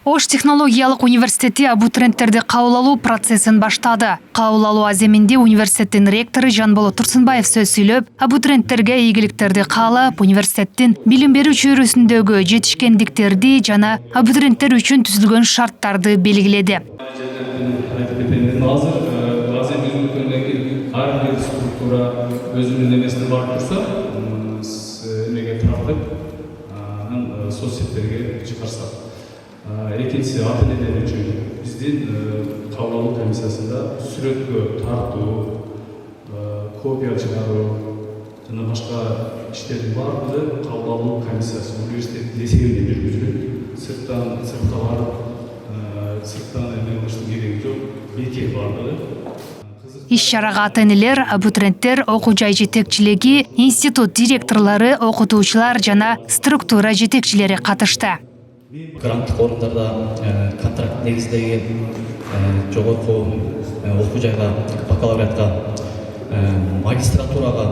Ош технологиялык университети абитуриенттерди кабыл алуу процессин баштады. Кабыл алуу аземинде университеттин ректору Жанболот Турсунбаев сөз сүйлөп, абитуриенттерге ийгиликтерди каалап, университеттин билим берүү чөйрөсүндөгү жетишкендиктерди жана абитуриенттер үчүн түзүлгөн шарттарды белгиледи. Ар бир структура өзүнүн эмесине барып турса, эмеге тартып, анан соцсеттерге чыгарсак. Экинчиси ата энелер үчүн биздин кабыл алуу комиссиясында сүрөткө тартуу, копия чыгаруу жана башка иштердин баардыгы кабыл алуу комиссиясы университеттин эсебинен жүргүзүлөт. Сыртка барып, сырттан эме кылыштын кереги жок. Бекер баардыгы. Иш-чарага ата-энелер, абитуриенттер, окуу жай жетекчилиги, институт директорлору, окутуучулар жана структура жетекчилери катышты. Гранттык орундарда контракт негиздеги жогорку окуу жайга, бакалавриатка, магистратурага,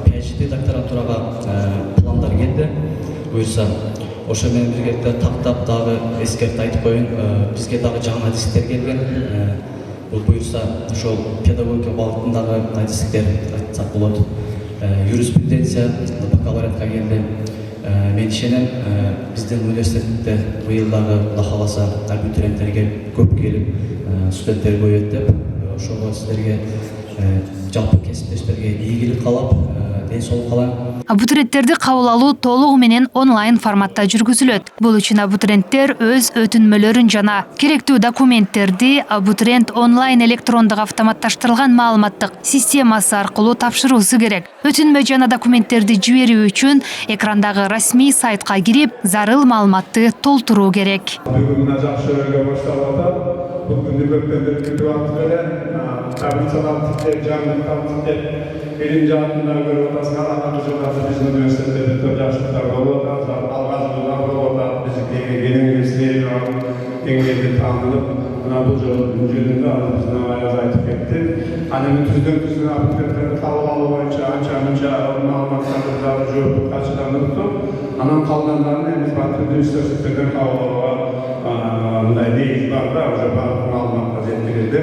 PhD докторантурага пландар келди. Буюрса, ошо менен бирге тактап дагы эскертип айтып коеюн, бизге дагы жаңы адистер келген. Бул буюрса, ошол педагогика багытындагы адистер айтсак болот. Юриспруденция бакалавриатка келди. Мен ишенем, биздин университетте быйыл дагы Кудай кааласа абитуриенттерге көп келип, студенттер көбөйөт деп, ошого сиздерге жалпы кесиптештерге ийгилик каалап, ден соолук каалайм. Абитуриенттерди кабыл алуу толугу менен онлайн форматта жүргүзүлөт. Бул үчүн абитуриенттер өз өтүнмөлөрүн жана керектүү документтерди абитуриент онлайн электрондук автоматташтырылган маалыматтык системасы аркылуу тапшыруусу керек. Өтүнмө жана документтерди жиберүү үчүн экрандагы расмий сайтка кирип, зарыл маалыматты толтуруу керек. Бүгүн жакшы өргө башталып атат. Бул күндү көптөн күтүп атып эле, таблицалар типтеп, жаңылыктар типтеп, билим жаатында көрүп атасыздар. Биздин университетте көп жакшылыктар болуп атат, алгазуулар болуп атат. Биздики кеңештер деңгээлде таанылып, мына бул жөнүндө биздин аяз айтып кетти. Анан түздөн абитуриенттерди кабыл алуу боюнча анча маалыматтарды дагы жооп качадан уктуп, анан калгандарын биз баардык университеттерден кабыл алууга мындай негиз бар да, уже баардык маалыматтар жеткирилди.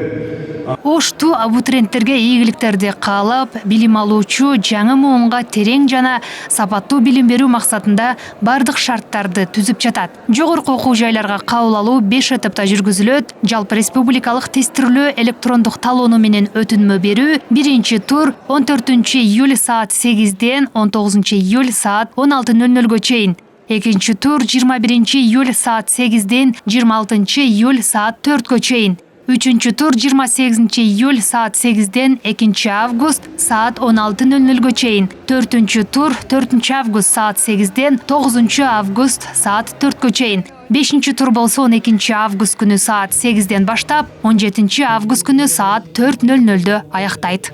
Ошту абитуриенттерге ийгиликтерди каалап, билим алуучу жаңы муунга терең жана сапаттуу билим берүү максатында бардык шарттарды түзүп жатат. Жогорку окуу жайларга кабыл алуу 5 этапта жүргүзүлөт. Жалпы республикалык тестирлөө электрондук талоону менен өтүнмө берүү биринчи тур 14-июль саат 8-ден 19-июль саат 16:00 чейин. Экинчи тур 21-июль саат 8-ден 26-июль саат 4 чейин. Үчүнчү тур 28-июль саат 8-ден 2-август саат 16:00 чейин. Төртүнчү тур 4-август саат 8-ден 9-август саат 4 чейин. Бешинчи тур болсо 12-август күнү саат 8-ден баштап 17-август күнү саат 4:00 аяктайт.